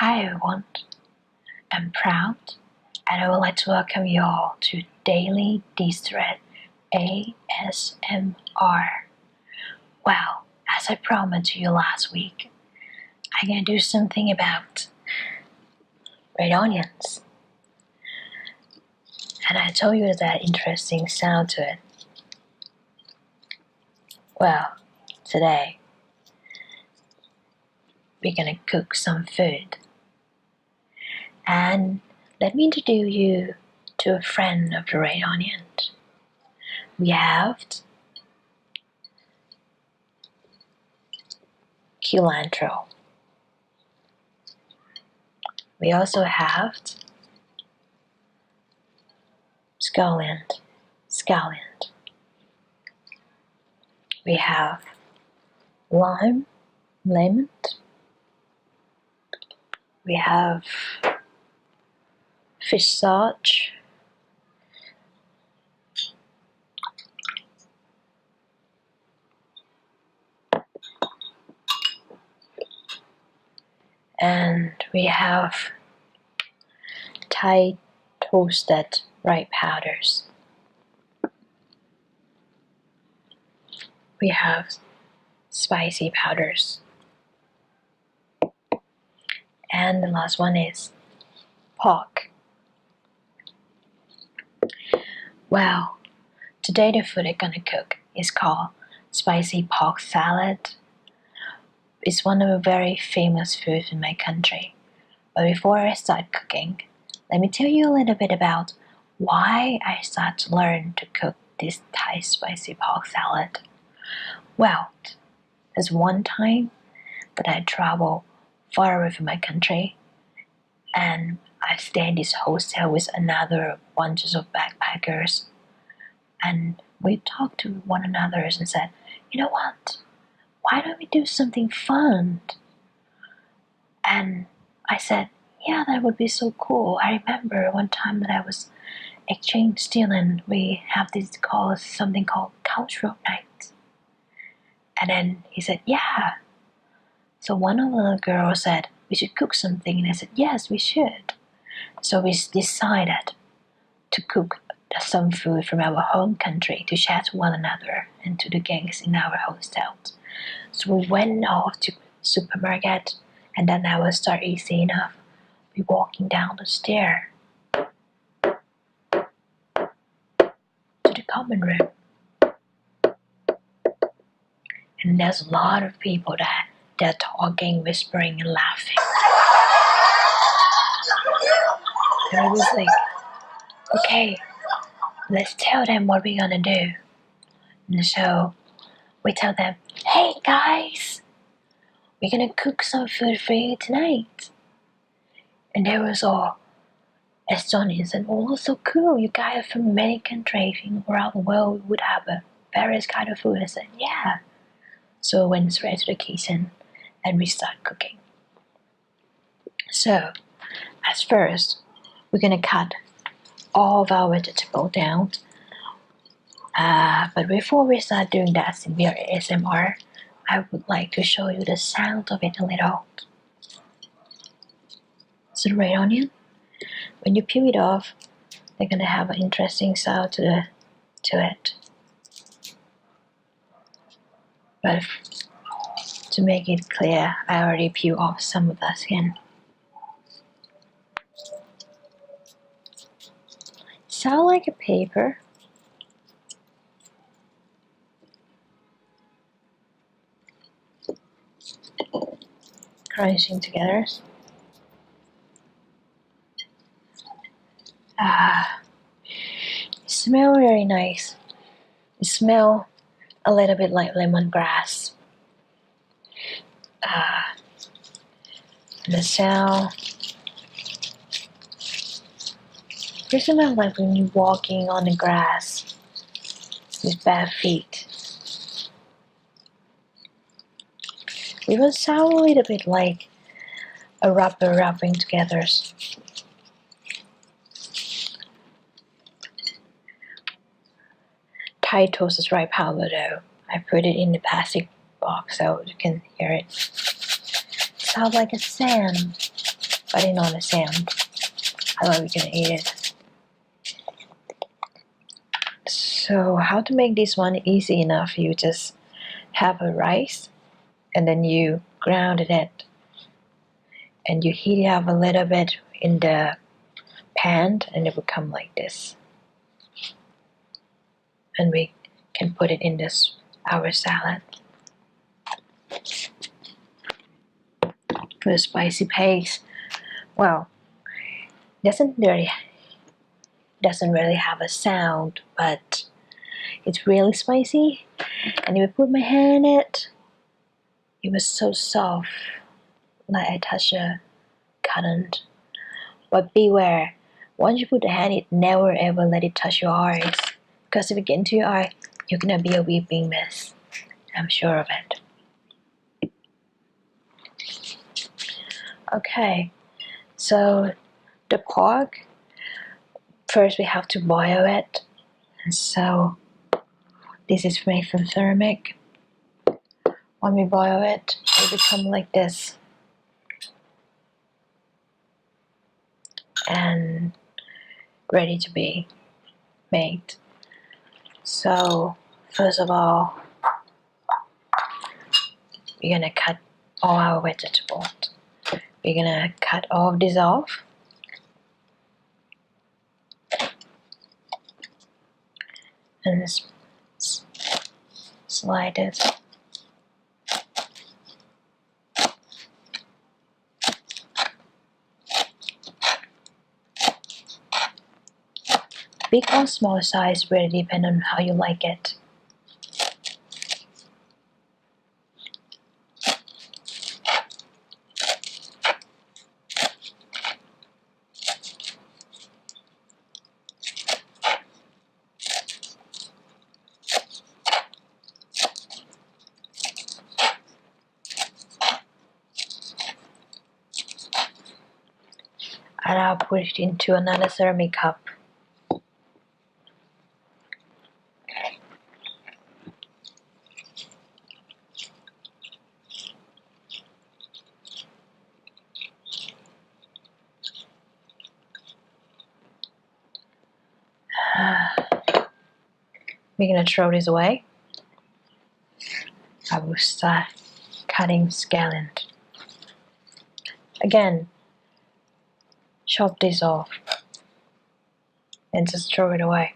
Hi everyone, I'm proud and I would like to welcome you all to Daily De-Thread ASMR. Well, as I promised you last week, I'm gonna do something about red onions. And I told you that interesting sound to it. Well, today we're gonna cook some food. And let me introduce you to a friend of the red onion. We have cilantro. We also have scallion. We have lemon. We have fish sauce. And we have Thai toasted rice powders. We have spicy powders. And the last one is pork. Well, today the food I'm gonna cook is called spicy pork salad. It's one of the very famous foods in my country. But before I start cooking, let me tell you a little bit about why I started to learn to cook this Thai spicy pork salad. Well, there's one time that I traveled far away from my country and I stayed in this hostel with another bunches of backpackers, and we talked to one another and said, you know what, why don't we do something fun? And I said, yeah, that would be so cool. I remember one time that I was exchange student, we have something called cultural night. And then he said, yeah. So one of the girls said, we should cook something. And I said, yes, we should. So we decided to cook some food from our home country to share to one another and to the gangs in our hostel. So we went off to supermarket, and then I was start easy enough. We walking down the stair to the common room. And there's a lot of people there. They're talking, whispering, and laughing. And it was like, okay, let's tell them what we're gonna do. And so we tell them, hey guys, we're gonna cook some food for you tonight. And they was all astonished and, oh, so cool, you guys are from many countries around the world, we would have various kind of food. I said, yeah. So we went straight to the kitchen and we started cooking. So, as first, we're gonna cut all of our vegetables down. But before we start doing that in via ASMR, I would like to show you the sound of it a little. So the red onion, when you peel it off, they're gonna have an interesting sound to it. But to make it clear, I already peeled off some of the skin. Sound like a paper. Crunching together. It smells very nice. It smells a little bit like lemongrass. The sound, it smells like when you're walking on the grass with bare feet. It will sound a little bit like a rubber rubbing together. Thai toasted rice powder though. I put it in the plastic box so you can hear it. It sounds like a sand. but I didn't understand. How are we gonna eat it? So how to make this one easy enough? You just have a rice and then you grounded it and you heat it up a little bit in the pan and it will come like this. And we can put it in this our salad. For the spicy paste, well, doesn't really have a sound, but it's really spicy. And if I put my hand in it, it was so soft, like I touch a cotton. But beware, once you put the hand, it never ever let it touch your eyes, because if it get into your eye, you're gonna be a weeping mess. I'm sure of it. Okay, so the pork, first we have to boil it. And so this is made from thermic. When we boil it, it becomes like this. And ready to be made. So first of all, we're gonna cut all our vegetables. We're gonna cut all of this off. And slide it. Big or small size really depend on how you like it. And I'll put it into another ceramic cup. We're gonna throw this away. I will start cutting scallions. Again, chop this off and just throw it away.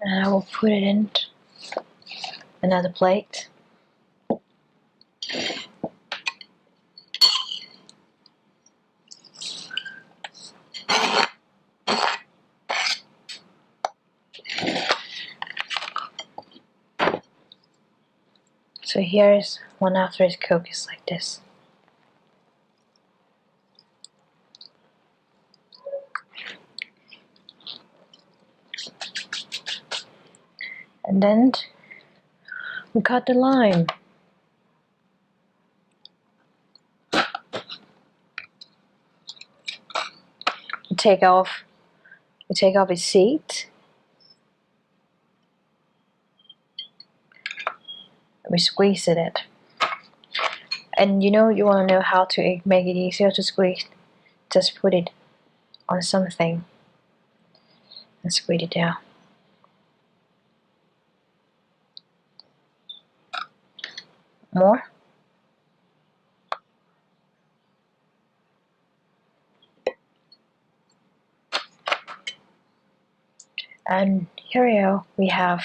And I will put it in another plate. So here's one after it's cooked, it's like this. And then we cut the lime. We take off its seed. We squeeze it. And you want to know how to make it easier to squeeze. Just put it on something and squeeze it down. More. And here we have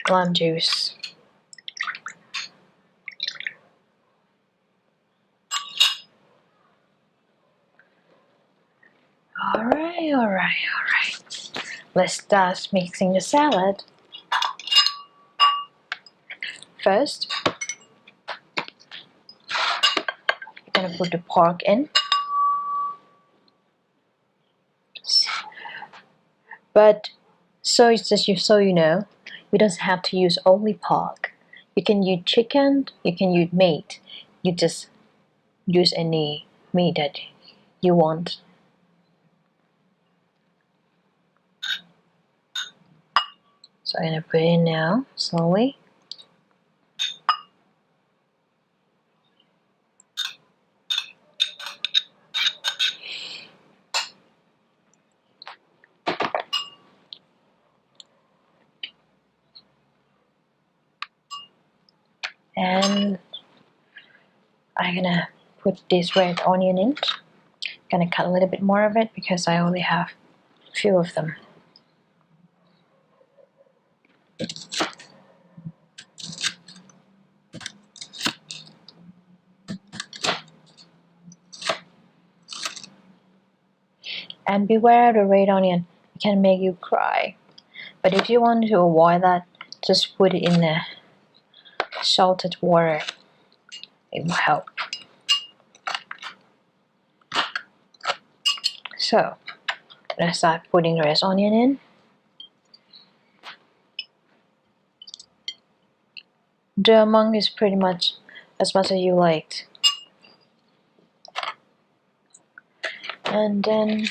lime juice. Alright. Let's start mixing the salad. First, you're gonna put the pork in. But so you know, you don't have to use only pork. You can use chicken, you can use meat. You just use any meat that you want. So I'm gonna put it in now, slowly. And I'm gonna put this red onion in. Gonna cut a little bit more of it because I only have a few of them. And beware of the red onion, it can make you cry. But if you want to avoid that, just put it in the salted water. It will help. So, I'm gonna start putting the red onion in. The amount is pretty much as much as you liked. And then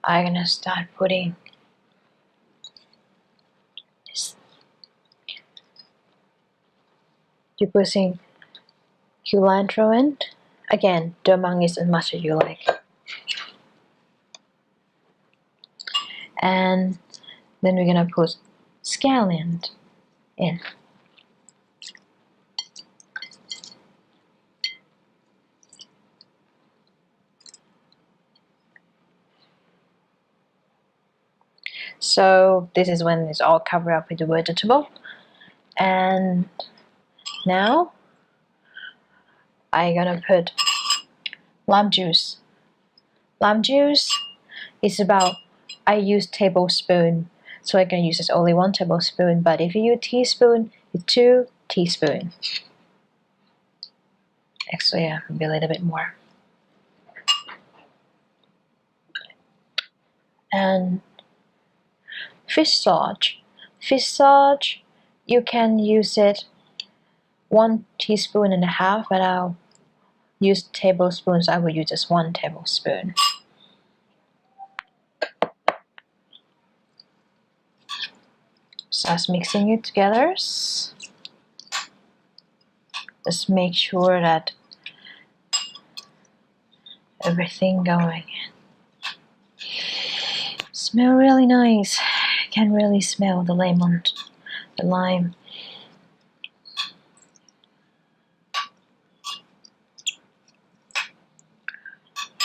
I'm gonna start putting this. You're putting cilantro in. Again, the amount is as much as you like. And then we're gonna put scallion in. So this is when it's all covered up with the vegetable. And now I'm gonna put lime juice. Lime juice is about, I use tablespoon, so I can use just only 1 tablespoon, but if you use teaspoon, it's 2 teaspoons. Actually, yeah, maybe a little bit more. And fish sauce. Fish sauce, you can use it 1.5 teaspoons, but I'll use tablespoons. I will use just 1 tablespoon. Start mixing it together. Just make sure that everything going in. Smell really nice. I can really smell the lemon, the lime.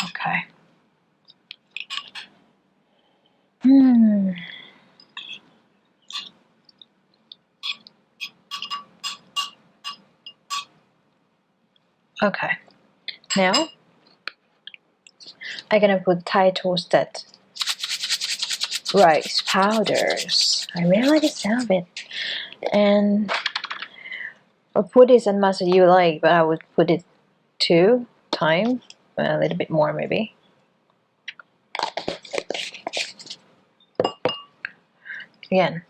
Okay. Okay. Now I'm gonna put Thai toasted rice powders. I really like the sound of it. And I'll put this as much as you like, but I would put it 2 times, a little bit more maybe. Again,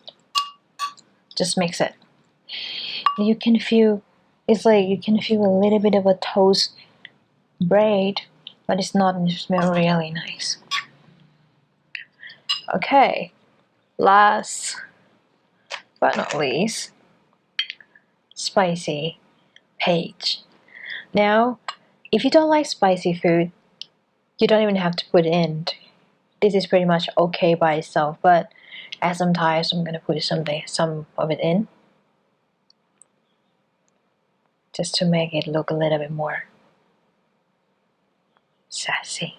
just mix it. You can feel, it's like you can feel a little bit of a toast bread, but it's not, and it smells really nice. Okay, last but not least, spicy page. Now, if you don't like spicy food, you don't even have to put it in. This is pretty much okay by itself, but as I'm tired, so I'm gonna put some of it in, just to make it look a little bit more sassy.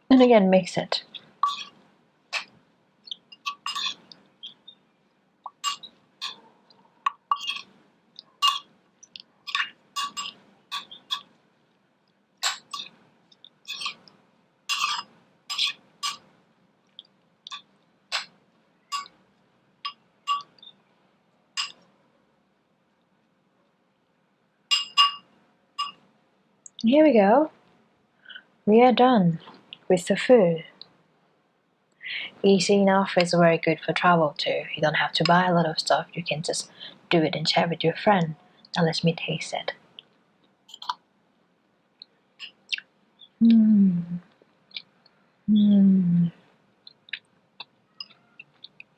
And again, mix it. Here we go. We are done with the food. Easy enough, it's very good for travel too. You don't have to buy a lot of stuff, you can just do it and share with your friend. Now let me taste it. Mmm. Mmm.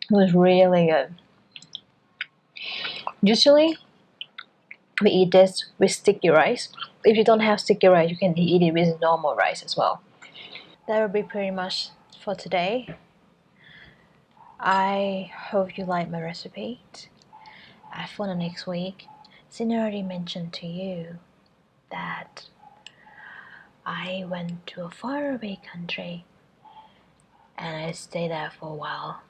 It was really good. Usually, we eat this with sticky rice. If you don't have sticky rice, you can eat it with normal rice as well. That will be pretty much for today. I hope you like my recipe. For the next week, since I already mentioned to you that I went to a faraway country and I stayed there for a while,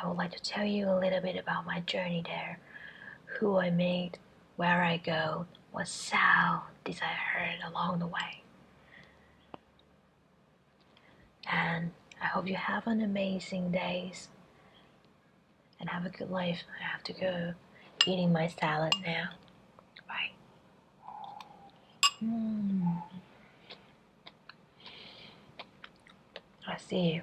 I would like to tell you a little bit about my journey there, who I met, where I go, what sound did I heard along the way. And I hope you have an amazing days and have a good life. I have to go eating my salad now. Bye. I'll see you.